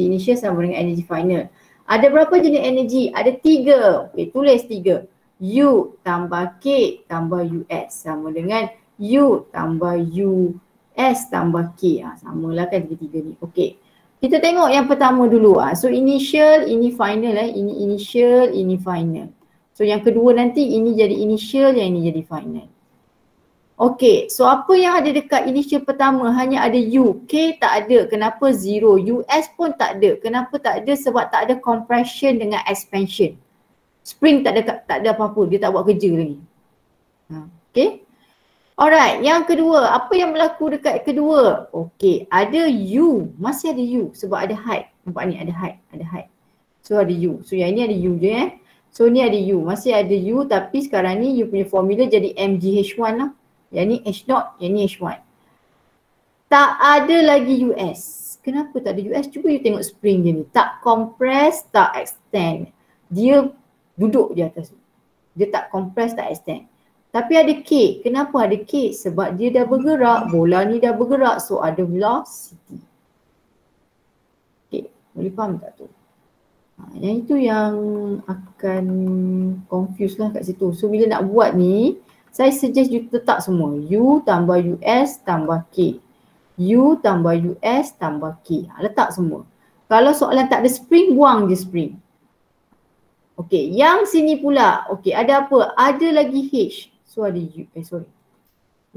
initial sama dengan energy final. Ada berapa jenis energy? Ada 3. Okay, tulis 3. U tambah K tambah US sama dengan U tambah US tambah K. Samalah kan tiga-tiga ni. Okey. Kita tengok yang pertama dulu. So initial, ini final. Ini initial, ini final. So yang kedua nanti ini jadi initial, yang ini jadi final. Okey. So apa yang ada dekat initial pertama? Hanya ada U. K tak ada. Kenapa? 0. US pun tak ada. Kenapa tak ada? Sebab tak ada compression dengan expansion. Spring tak ada apa-apa, dia tak buat kerja lagi. Okay. Alright, yang kedua, apa yang berlaku dekat kedua? Okay, ada U, masih ada U sebab ada height. Nampak ni ada height. So ada U, so yang ni ada U je So ni ada U, masih ada U tapi sekarang ni U punya formula jadi MgH1 lah. Yang ni H0, yang ni H1. Tak ada lagi US. Kenapa tak ada US? Cuba you tengok spring dia ni. Tak compress, tak extend. Dia duduk di atas. Dia tak compress, tak extend. Tapi ada K. Kenapa ada K? Sebab dia dah bergerak. Bola ni dah bergerak. So ada velocity. Okay. Boleh faham tak tu? Yang itu yang akan confuse lah kat situ. So bila nak buat ni, saya suggest you letak semua. U tambah US tambah K. U tambah US tambah K. Letak semua. Kalau soalan tak ada spring, buang je spring. Okey, yang sini pula. Okey, ada apa? Ada lagi H. So ada U,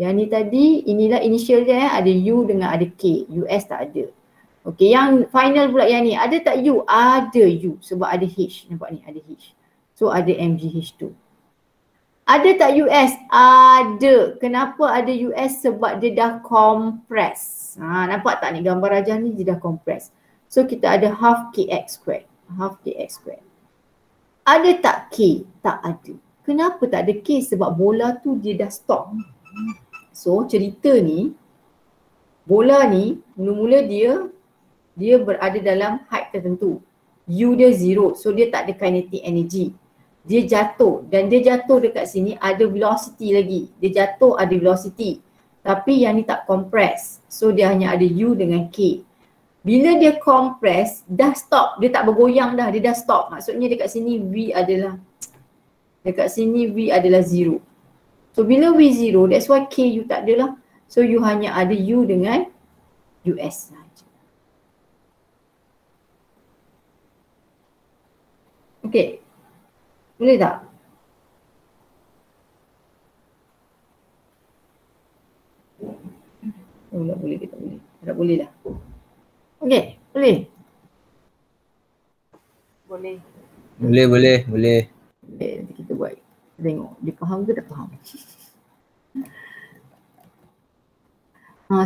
Yang ni tadi, inilah initial dia ada U dengan ada K. US tak ada. Okey, yang final pula yang ni. Ada tak U? Ada U sebab ada H. Nampak ni ada H. So ada MgH2. Ada tak US? Ada. Kenapa ada US? Sebab dia dah compress. Nampak tak ni gambar rajah ni dia dah compress. So kita ada half kx squared. Half kx squared. Ada tak K? Tak ada. Kenapa tak ada K? Sebab bola tu dia dah stop. So cerita ni, bola ni mula-mula dia berada dalam height tertentu. U dia 0. So dia tak ada kinetic energy. Dia jatuh dan dia jatuh dekat sini ada velocity lagi. Dia jatuh ada velocity. Tapi yang ni tak compress. So dia hanya ada U dengan K. Bila dia compress, dah stop. Dia tak bergoyang dah. Dia dah stop. Maksudnya dekat sini V adalah 0. So bila V 0, that's why K U tak ada lah. So you hanya ada U dengan US saja. Okay. Boleh tak? Oh, tak boleh ke tak boleh? Tak boleh lah. Okay, boleh? Boleh. Boleh. Okay, nanti kita buat. Tengok, dia faham ke tak faham?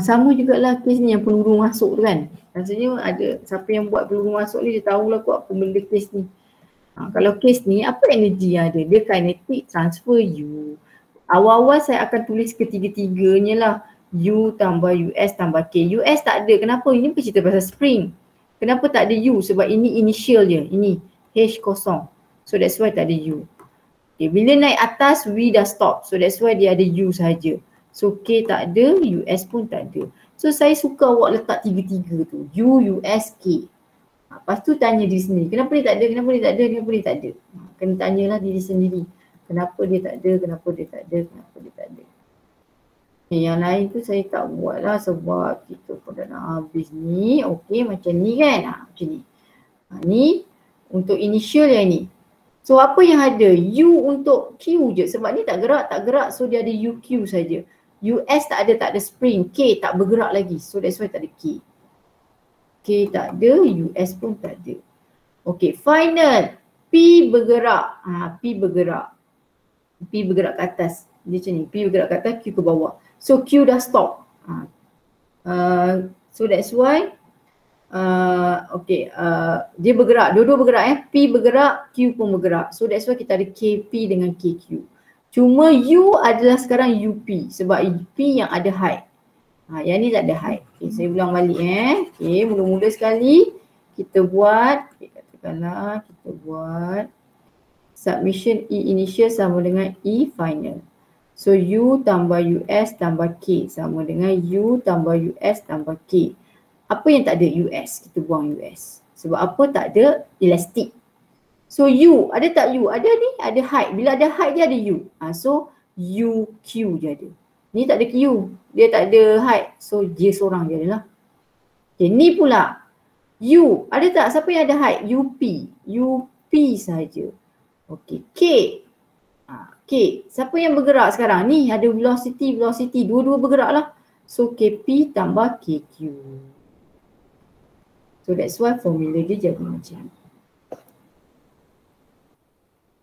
Sama jugalah kes ni yang peluru masuk tu kan. Rasanya ada siapa yang buat peluru masuk ni dia tahulah kot apa benda kes ni. Kalau kes ni apa energi yang ada? Dia kinetic transfer U. Awal-awal saya akan tulis ketiga-tiganya lah. U tambah US tambah K. US tak ada. Kenapa? Ini bercerita pasal spring. Kenapa tak ada U? Sebab ini initial je. Ini H kosong. So that's why tak ada U. Okay, bila naik atas V dah stop. So that's why dia ada U sahaja. So K tak ada, US pun tak ada. So saya suka awak letak tiga-tiga tu. U, US, K. Lepas tu tanya diri sendiri, kenapa dia tak ada, kenapa dia tak ada, kenapa dia tak ada. Kena tanyalah diri sendiri. Kenapa dia tak ada, kenapa dia tak ada, kenapa dia tak ada. Yang lain tu saya tak buat lah sebab kita pun dah nak habis ni. Okey, macam ni kan. Macam ni. Ni untuk initial yang ni. So apa yang ada? U untuk Q je sebab ni tak gerak. So dia ada UQ saja. US tak ada spring. K tak bergerak lagi. So that's why tak ada K. K tak ada, US pun tak ada. Okay, final. P bergerak. P bergerak. P bergerak ke atas. Dia macam ni. P bergerak ke atas, Q ke bawah. So Q dah stop. So that's why dia bergerak. Dua-dua bergerak P bergerak, Q pun bergerak. So that's why kita ada KP dengan KQ. Cuma U adalah sekarang UP sebab P yang ada height. Yang ni tak ada height. Okay, saya ulang balik Okay, mula-mula sekali kita buat, katakanlah kita buat submission E initial sama dengan E final. So U tambah US tambah K sama dengan U tambah US tambah K. Apa yang tak ada? US. Kita buang US. Sebab apa? Tak ada elastik. So U, ada tak U? Ada ni, ada height. Bila ada height dia ada U. So UQ je ada. Ni tak ada Q. Dia tak ada height. So dia seorang je adalah. Okay, ni pula. U, ada tak? Siapa yang ada height? UP. UP saja. Okay, K. K. Siapa yang bergerak sekarang? Ni ada velocity. Dua-dua bergerak lah. So KP tambah KQ. So that's why formula dia jadi macam ni.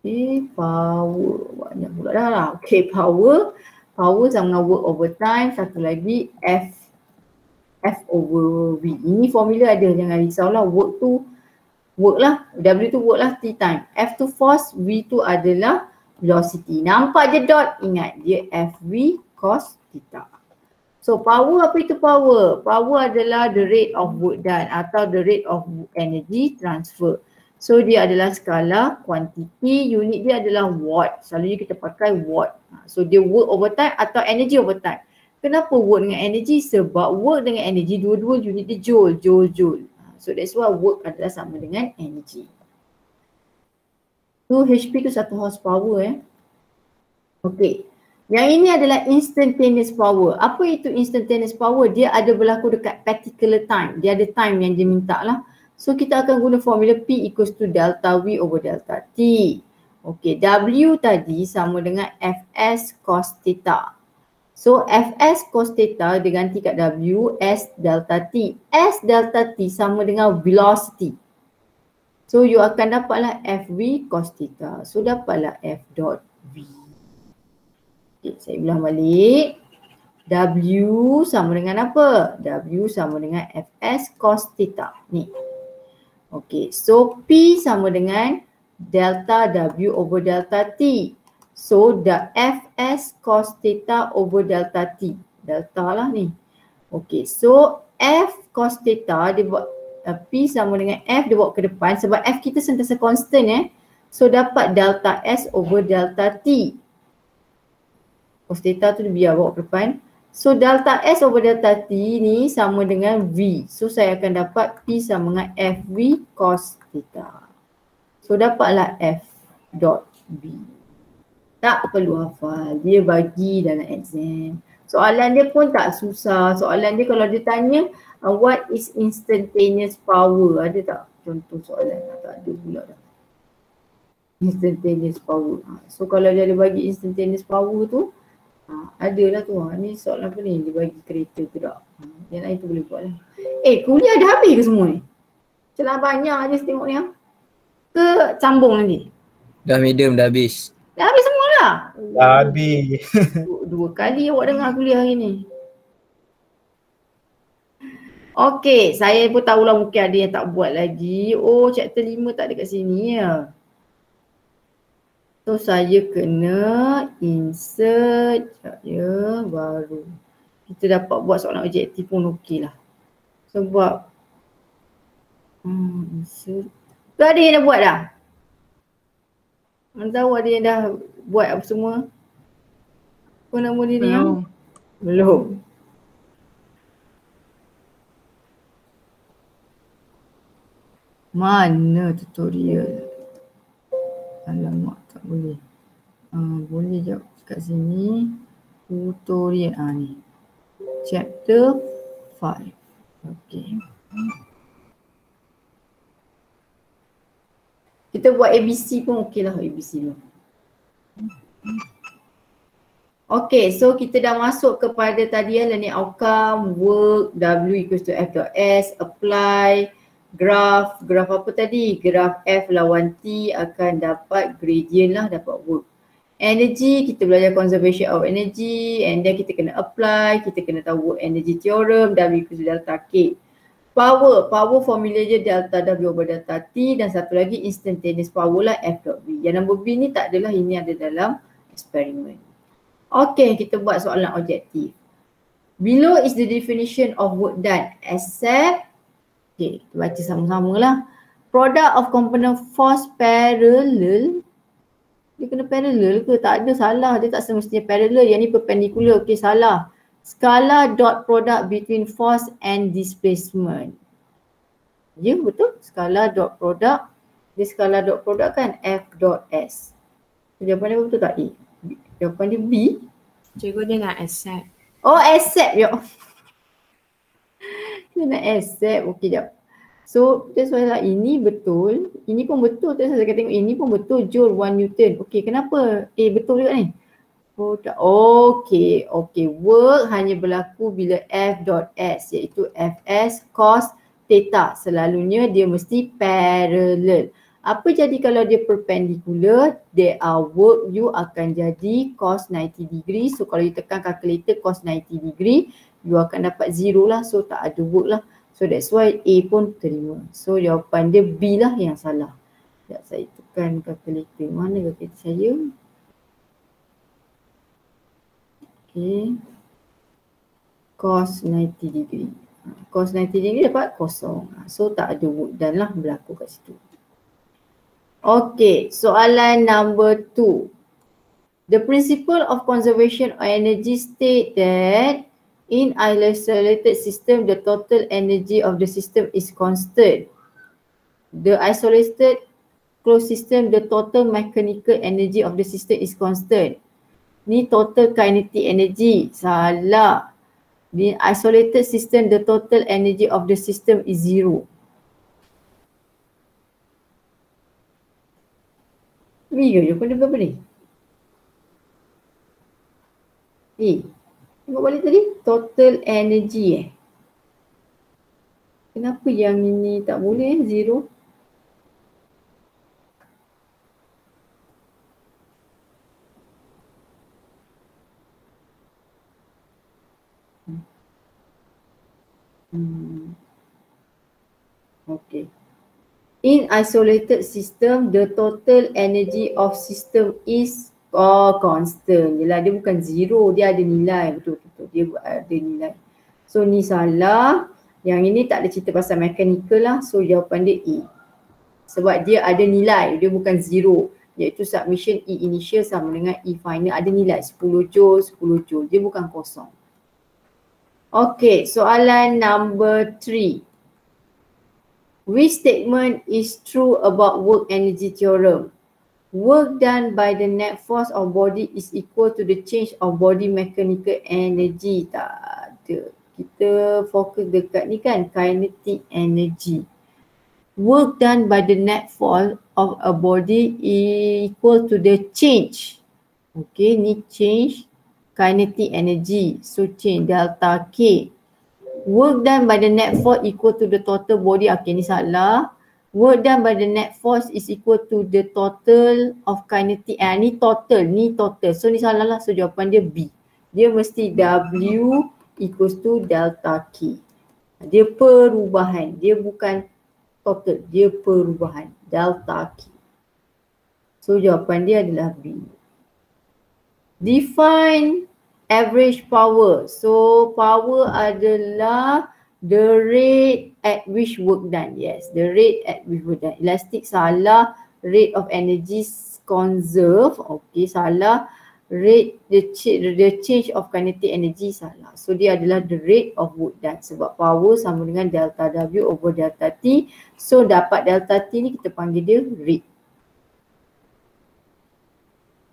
Okay, power. Banyak pula dah lah. Okay, power. Power sama dengan work over time. Satu lagi F over V. Ini formula ada. Jangan risaulah. Work tu work lah. W tu work lah. T time. F tu force. V tu adalah velocity. Nampak je dot? Ingat dia FV cos theta. So power, apa itu power? Power adalah the rate of work done atau the rate of energy transfer. So dia adalah skala kuantiti, unit dia adalah watt. Selalunya kita pakai watt. So dia work over time atau energy over time. Kenapa work dengan energy? Sebab work dengan energy dua-dua unit dia joule. So that's why work adalah sama dengan energy. So HP tu 1 horsepower Okay. Yang ini adalah instantaneous power. Apa itu instantaneous power? Dia ada berlaku dekat particular time. Dia ada time yang dia minta lah. So kita akan guna formula P equals to delta V over delta T. Okay, W tadi sama dengan Fs cos theta. So Fs cos theta diganti kat W, S delta T. S delta T sama dengan velocity. So you akan dapatlah Fv cos theta. So dapatlah F dot V. Okay, saya ulang balik. W sama dengan apa? W sama dengan Fs cos theta. Ni. Okay, so P sama dengan delta W over delta T. So the Fs cos theta over delta T. Delta lah ni. Okay, so F cos theta dia buat P sama dengan F dia bawa ke depan sebab F kita sentiasa constant So dapat delta S over delta T. Cos theta tu dia biar bawa ke depan. So delta S over delta T ni sama dengan V. So saya akan dapat P sama dengan Fv cos theta. So dapatlah F dot V. Tak perlu hafal. Dia bagi dalam exam. Soalan dia pun tak susah. Soalan dia kalau dia tanya what is instantaneous power? Ada tak contoh soalan? Tak ada pula dah. Instantaneous power. So kalau dia ada bagi instantaneous power tu adalah tu. Ni soalan apa ni? Dia bagi kereta ke tak? Yang lain tu boleh buat lah. Kuliah dah habis ke semua ni? Celah banyak je tengok ni ke sambung nanti? Dah medium, dah habis. Dah habis semua lah? Dah habis. Dua kali awak dengar kuliah hari ni. Okey, saya pun tahulah mungkin ada yang tak buat lagi. Oh, chapter 5 tak ada kat sini ya. So saya kena insert ya baru. Kita dapat buat soalan objektif pun okey lah. Sebab insert. Tu ada yang dah buat dah? Mana tahu ada yang dah buat apa semua? Apa nama dia ni? Belum. Mana tutorial? Alamak, tak boleh. Boleh jap kat sini. Tutorial. Ni. Chapter 5. Okay. Kita buat ABC pun okey lah, ABC dulu. Okay, so kita dah masuk kepada tadi learning outcome, work, W equals to F dot S, apply, graph apa tadi? Graph F lawan T akan dapat gradient lah, dapat work. Energy, kita belajar conservation of energy and then kita kena apply, kita kena tahu work energy theorem, W equals to delta K. Power formula je delta W over delta T dan satu lagi instantaneous power lah F dot V. Yang nombor B ni tak adalah, ini ada dalam eksperimen. Okay, kita buat soalan objektif. Below is the definition of work done except, okay, kita baca sama-sama lah. Product of component force parallel. Dia kena parallel ke? Tak ada, salah. Dia tak semestinya parallel. Yang ni perpendicular. Okay, salah. Scalar dot product between force and displacement. Ya, betul. Scalar dot product. Dia scalar dot product kan? F dot S. Jawapan dia betul tak? A. Jawapan dia B. Cikgu dia nak accept. Oh, accept. Ya. Dia nak accept. Okey, jap. So, that's why lah ini betul. Ini pun betul. Terus saya tengok ini pun betul. Joule 1 Newton. Okey, kenapa? Betul juga ni. Okey. Work hanya berlaku bila F dot S iaitu Fs cos theta. Selalunya dia mesti parallel. Apa jadi kalau dia perpendicular? There are work you akan jadi cos 90 degree. So kalau you tekan calculator cos 90 degree, you akan dapat 0 lah. So tak ada work lah. So that's why A pun terima. So jawapan dia B lah yang salah. Sekejap saya tekan calculator. Mana calculator saya? Okay. Cos 90 degree. Cos 90 degree dapat kosong. So tak ada work done lah berlaku kat situ. Okay, soalan number 2. The principle of conservation of energy state that in isolated system, the total energy of the system is constant. The isolated closed system, the total mechanical energy of the system is constant. Ni total kinetic energy. Salah. The isolated system, the total energy of the system is 0. Ni ke jawapan dia berapa ni? Tengok balik tadi. Total energy Kenapa yang ini tak boleh 0? Okay. In isolated system, the total energy of system is constant. Yelah, dia bukan 0, dia ada nilai. Betul-betul, dia ada nilai. So ni salah. Yang ini tak ada cerita pasal mechanical lah. So jawapan dia A. Sebab dia ada nilai, dia bukan 0. Iaitu submission E initial sama dengan E final ada nilai 10 joule, 10 joule. Dia bukan kosong. Okay, soalan number 3. Which statement is true about work energy theorem? Work done by the net force of body is equal to the change of body mechanical energy. Tak ada. Kita fokus dekat ni kan, kinetic energy. Work done by the net force of a body equal to the change. Okay, ni change kinetic energy. So change delta K. Work done by the net force equal to the total body. Okay, ni salah. Work done by the net force is equal to the total of kinetic. Ni total, ni total. So ni salah lah. So jawapan dia B. Dia mesti W equals to delta K. Dia perubahan. Dia bukan total. Dia perubahan. Delta K. So jawapan dia adalah B. Define average power. So power adalah the rate at which work done. Yes, the rate at which work done. Elastic salah. Rate of energy conserve. Okay, salah. rate the change of kinetic energy salah. So dia adalah the rate of work done sebab power sama dengan delta W over delta T. So dapat delta T ni kita panggil dia rate.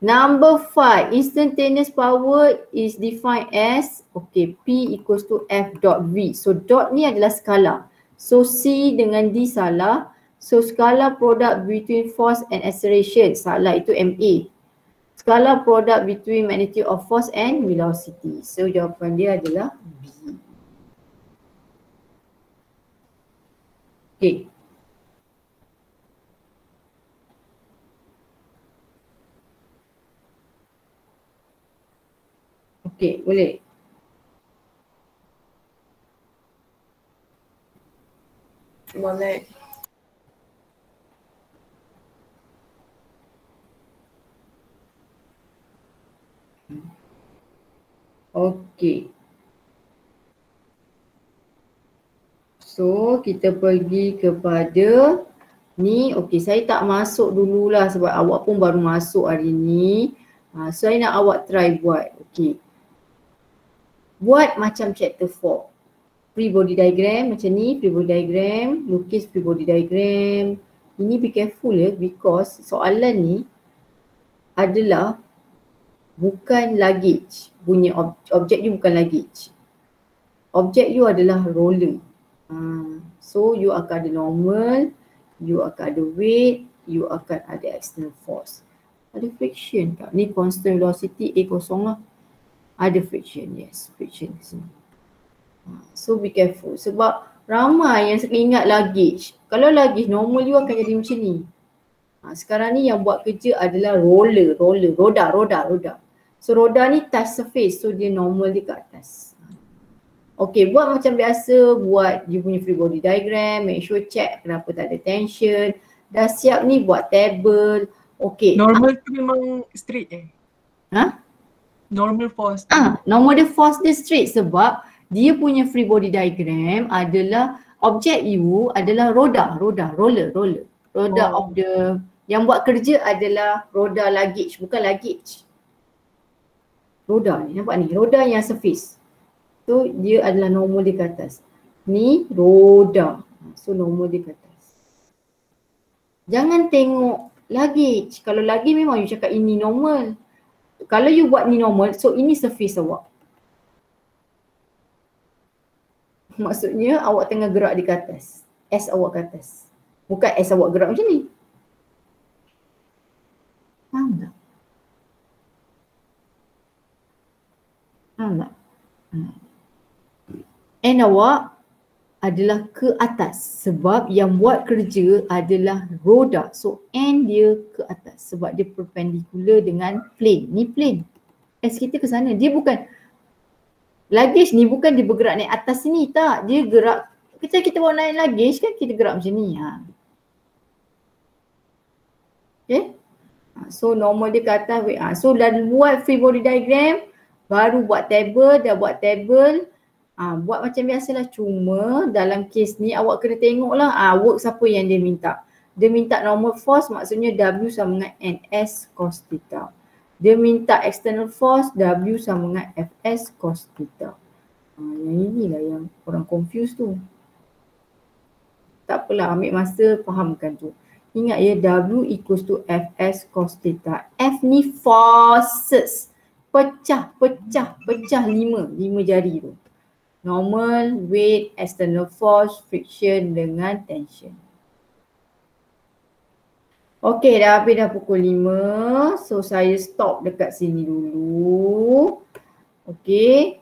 Number 5, instantaneous power is defined as P equals to F dot V. So dot ni adalah skala. So C dengan D salah. So skala product between force and acceleration salah, itu MA. Skala product between magnitude of force and velocity. So jawapan dia adalah B. Okay. Okay, boleh. Boleh. Okay. So kita pergi kepada ni. Okay, saya tak masuk dululah sebab awak pun baru masuk hari ni. So saya nak awak try buat. Okay. Buat macam chapter 4. Free body diagram macam ni, free body diagram, lukis free body diagram. Ini be careful ya, because soalan ni adalah bukan luggage. Punya objek you bukan luggage. Objek you adalah roller. So you akan ada normal, you akan ada weight, you akan ada external force. Ada friction tak? Ni constant velocity A0 lah. Ada friction, yes, friction di sini. So be careful sebab ramai yang ingat luggage. Kalau luggage normal you akan jadi macam ni. Sekarang ni yang buat kerja adalah roller, roda. So roda ni touch surface, so dia normal dia kat atas. Okay, buat macam biasa, buat you punya free body diagram, make sure check kenapa tak ada tension. Dah siap ni buat table. Okay. Normal tu memang straight Normal force. Normal dia force dia straight sebab dia punya free body diagram adalah objek you adalah roller. Roda of the, yang buat kerja adalah roda luggage, bukan luggage. Roda ni, nampak ni, roda yang surface. So dia adalah normal dia ke atas. Ni roda. So normal dia ke atas. Jangan tengok luggage. Kalau luggage memang you cakap ini normal. Kalau you buat ni normal, so ini surface awak. Maksudnya awak tengah gerak di ke atas. S awak ke atas. Bukan S awak gerak macam ni. Faham tak? Faham tak? And awak adalah ke atas sebab yang buat kerja adalah roda. So N dia ke atas sebab dia perpendicular dengan plane. Ni plane. S kita ke sana. Dia bukan, luggage ni bukan dia bergerak naik atas sini, tak. Dia gerak, kita bawa naik luggage kan kita gerak macam ni. Okay. So normal dia ke atas. So dah buat free body diagram, baru buat table, dah buat table. Buat macam biasalah, cuma dalam kes ni awak kena tengoklah work siapa yang dia minta. Dia minta normal force, maksudnya W sama dengan NS cos theta. Dia minta external force, W sama dengan Fs cos theta. Yang inilah yang orang confused tu. Tak apalah, ambil masa fahamkan tu. Ingat ya, W equals to Fs cos theta. F ni forces. Pecah 5 jari tu. Normal, weight, external force, friction dengan tension. Okay, dah habis dah pukul 5. So saya stop dekat sini dulu. Okay.